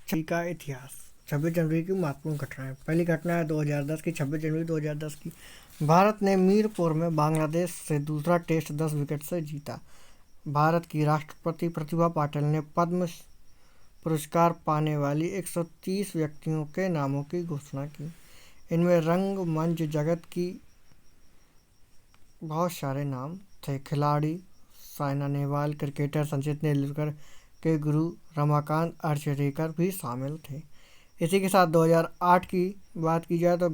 छवि का इतिहास। 26 जनवरी की महत्वपूर्ण घटनाएं। पहली घटना है 2010 की। 26 जनवरी 2010 की भारत ने मीरपुर में बांग्लादेश से दूसरा टेस्ट 10 विकेट से जीता। भारत की राष्ट्रपति प्रतिभा पाटिल ने पद्म पुरस्कार पाने वाली 130 व्यक्तियों के नामों की घोषणा की। इनमें रंगमंच जगत की बहुत सारे नाम थे। खिलाड़ी साइना नेहवाल, क्रिकेटर सचिन तेंदुलकर के गुरु रमाकांत आचरेकर भी शामिल थे। इसी के साथ 2008 की बात की जाए तो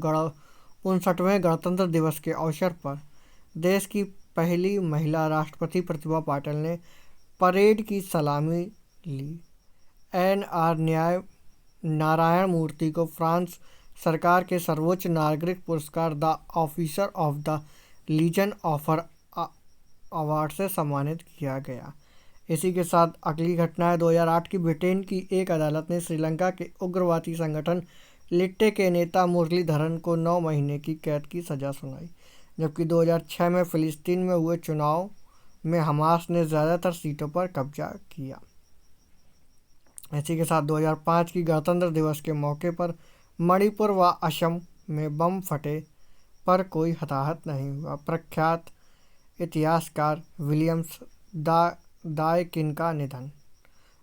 59वें गणतंत्र दिवस के अवसर पर देश की पहली महिला राष्ट्रपति प्रतिभा पाटिल ने परेड की सलामी ली। एन आर नारायण मूर्ति को फ्रांस सरकार के सर्वोच्च नागरिक पुरस्कार the officer of the legion of honour award से सम्मानित किया गया। इसी के साथ अगली घटना है 2008 की। ब्रिटेन की एक अदालत ने श्रीलंका के उग्रवादी संगठन लिट्टे के नेता मुरलीधरन को 9 महीने की कैद की सज़ा सुनाई। जबकि 2006 में फिलिस्तीन में हुए चुनाव में हमास ने ज़्यादातर सीटों पर कब्जा किया। इसी के साथ 2005 की गणतंत्र दिवस के मौके पर मणिपुर व असम में बम फटे पर कोई हताहत नहीं हुआ। प्रख्यात इतिहासकार विलियम्स दायकिन का निधन।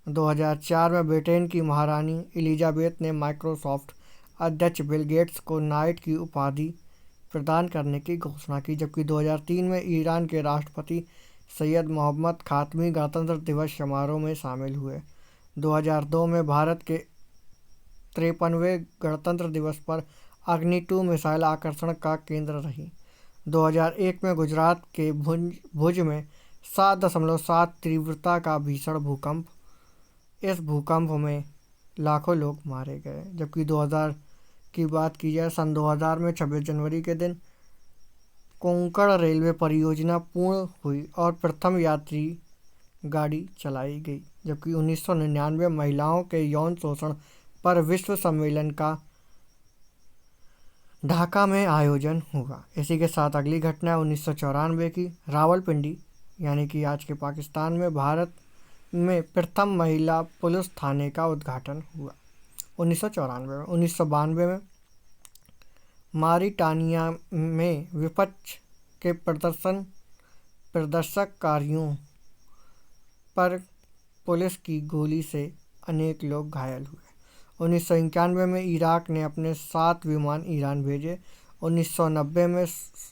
2004 में ब्रिटेन की महारानी एलिजाबेथ ने माइक्रोसॉफ्ट अध्यक्ष बिल गेट्स को नाइट की उपाधि प्रदान करने की घोषणा की। जबकि 2003 में ईरान के राष्ट्रपति सैयद मोहम्मद खातमी गणतंत्र दिवस समारोह में शामिल हुए। 2002 में भारत के 53वें गणतंत्र दिवस पर अग्नि 2 मिसाइल आकर्षण का केंद्र रही। 2001 में गुजरात के भुज में 7.7 तीव्रता का भीषण भूकंप। इस भूकंप में लाखों लोग मारे गए। जबकि 2000 की बात की जाए, सन 2000 में 26 जनवरी के दिन कोंकण रेलवे परियोजना पूर्ण हुई और प्रथम यात्री गाड़ी चलाई गई। जबकि 1999 महिलाओं के यौन शोषण पर विश्व सम्मेलन का ढाका में आयोजन हुआ। इसी के साथ अगली घटना है 1994 की। रावलपिंडी यानी कि आज के पाकिस्तान में भारत में प्रथम महिला पुलिस थाने का उद्घाटन हुआ 1994 में। 1992 में मारिटानिया में विपक्ष के प्रदर्शनकारियों पर पुलिस की गोली से अनेक लोग घायल हुए। 1991 में इराक ने अपने 7 विमान ईरान भेजे। 1990 में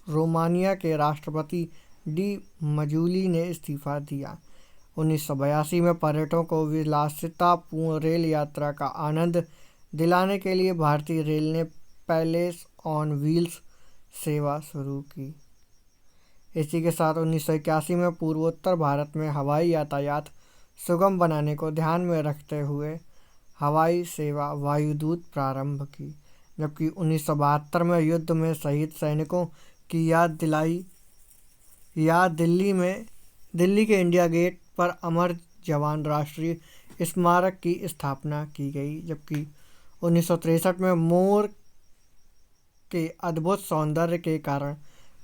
रोमानिया के राष्ट्रपति डी मजूली ने इस्तीफा दिया। 1982 में पर्यटकों को विलासितापूर्ण रेल यात्रा का आनंद दिलाने के लिए भारतीय रेल ने पैलेस ऑन व्हील्स सेवा शुरू की। इसी के साथ 1981 में पूर्वोत्तर भारत में हवाई यातायात सुगम बनाने को ध्यान में रखते हुए हवाई सेवा वायुदूत प्रारंभ की। जबकि 1972 में युद्ध में शहीद सैनिकों की याद दिल्ली के इंडिया गेट पर अमर जवान राष्ट्रीय स्मारक की स्थापना की गई। जबकि 1963 में मोर के अद्भुत सौंदर्य के कारण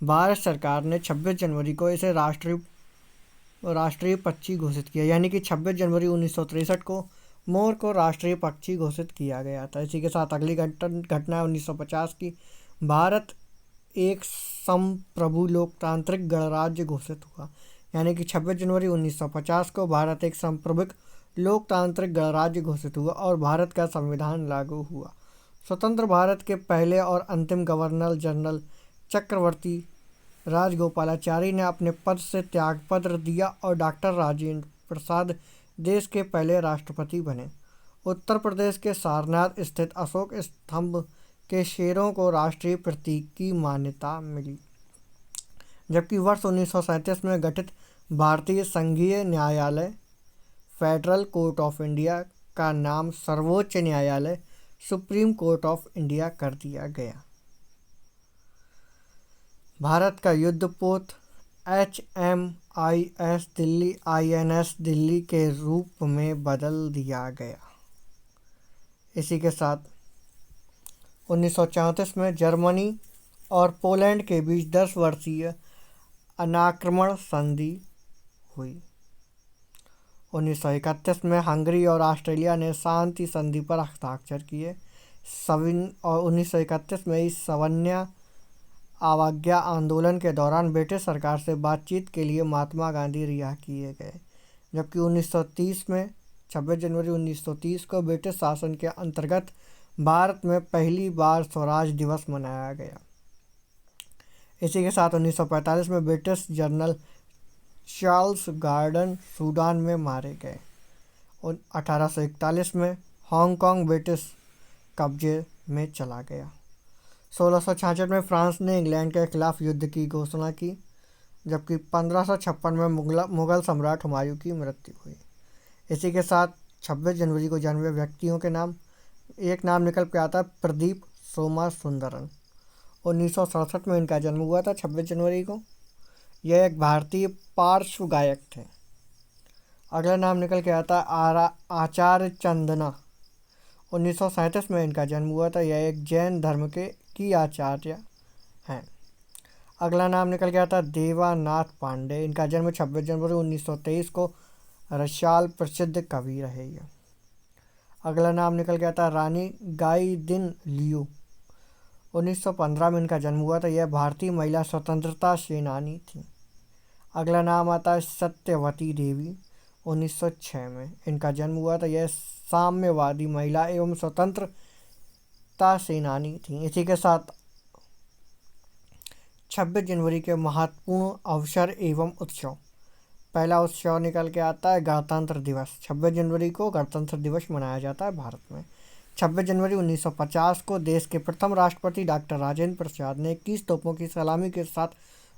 भारत सरकार ने 26 जनवरी को इसे राष्ट्रीय पक्षी घोषित किया। यानी कि 26 जनवरी 1963 को मोर को राष्ट्रीय पक्षी घोषित किया गया था। इसी के साथ अगली घटना 1950 की। भारत एक संप्रभु लोकतांत्रिक गणराज्य घोषित हुआ। यानी कि 26 जनवरी 1950 को भारत एक संप्रभुत्व लोकतांत्रिक गणराज्य घोषित हुआ और भारत का संविधान लागू हुआ। स्वतंत्र भारत के पहले और अंतिम गवर्नर जनरल चक्रवर्ती राजगोपालाचारी ने अपने पद से त्यागपत्र दिया और डॉक्टर राजेंद्र प्रसाद देश के पहले राष्ट्रपति बने। उत्तर प्रदेश के सारनाथ स्थित अशोक स्तंभ के शेरों को राष्ट्रीय प्रतीक की मान्यता मिली। जबकि वर्ष 1937 में गठित भारतीय संघीय न्यायालय फेडरल कोर्ट ऑफ इंडिया का नाम सर्वोच्च न्यायालय सुप्रीम कोर्ट ऑफ इंडिया कर दिया गया। भारत का युद्धपोत HMIS दिल्ली INS दिल्ली के रूप में बदल दिया गया। इसी के साथ 1934 में जर्मनी और पोलैंड के बीच 10 वर्षीय अनाक्रमण संधि हुई। 1931 में हंगरी और ऑस्ट्रेलिया ने शांति संधि पर हस्ताक्षर किए। 1931 में इस सवर्णीय अवज्ञा आंदोलन के दौरान ब्रिटिश सरकार से बातचीत के लिए महात्मा गांधी रिहा किए गए। जबकि 1930 में 26 जनवरी 1930 को ब्रिटिश शासन के अंतर्गत भारत में पहली बार स्वराज दिवस मनाया गया। इसी के साथ 1945 में British general Charles Gordon Sudan में मारे गए और 1841 में हांगकांग ब्रिटिश कब्जे में चला गया। 1666 में फ्रांस ने इंग्लैंड के खिलाफ युद्ध की घोषणा की, जबकि 1556 में मुगल सम्राट हुमायूं की मृत्यु हुई। इसी के साथ 26 जनवरी को जन्मे व्यक्तियों के नाम, एक नाम निकल के आता है प्रदीप सोमासुंदरन। 1967 में इनका जन्म हुआ था 26 जनवरी को। यह एक भारतीय पार्श्व गायक थे। अगला नाम निकल के आता है आचार्य चंदना। 1937 में इनका जन्म हुआ था। यह एक जैन धर्म की आचार्य हैं। अगला नाम निकल के आता है देवानाथ पांडे। इनका जन्म 26 जनवरी 1923 को रशियाल प्रसिद्ध कवि रहे। अगला नाम निकल के आता है रानी गाइदिन लियू। 1915 में इनका जन्म हुआ था। यह भारतीय महिला स्वतंत्रता सेनानी थी। अगला नाम आता है सत्यवती देवी। 1906 में इनका जन्म हुआ था। यह साम्यवादी महिला एवं स्वतंत्रता सेनानी थी। इसी के साथ 26 जनवरी के महत्वपूर्ण अवसर एवं उत्सव। पहला उत्सव निकल के आता है गणतंत्र दिवस। 26 जनवरी को गणतंत्र दिवस मनाया जाता है भारत में। 26 जनवरी 1950 को देश के प्रथम राष्ट्रपति डॉक्टर राजेंद्र प्रसाद ने 21 तोपों की सलामी के साथ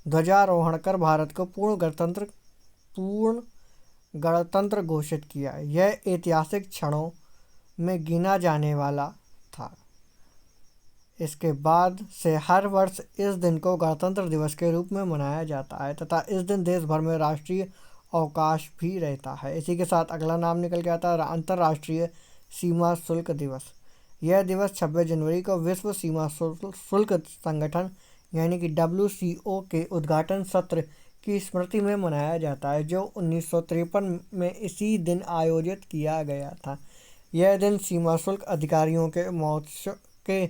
ध्वजारोहण कर भारत को पूर्ण गणतंत्र घोषित किया। यह ऐतिहासिक क्षणों में गिना जाने वाला था। इसके बाद से हर वर्ष इस दिन को गणतंत्र दिवस के रूप में मनाया जाता है तथा इस दिन देश भर में राष्ट्रीय अवकाश भी रहता है। इसी के साथ अगला नाम निकल के आता है अंतर्राष्ट्रीय सीमा शुल्क दिवस। यह दिवस 26 जनवरी को विश्व सीमा शुल्क संगठन यानी कि WCO के उद्घाटन सत्र की स्मृति में मनाया जाता है, जो 1953 में इसी दिन आयोजित किया गया था। यह दिन सीमा शुल्क अधिकारियों के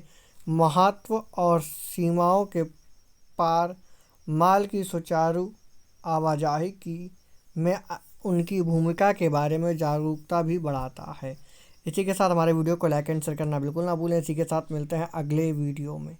महत्व और सीमाओं के पार माल की सुचारू आवाजाही में उनकी भूमिका के बारे में जागरूकता भी बढ़ाता है। इसी के साथ हमारे वीडियो को लाइक एंड शेयर करना बिल्कुल ना भूलें। इसी के साथ मिलते हैं अगले वीडियो में।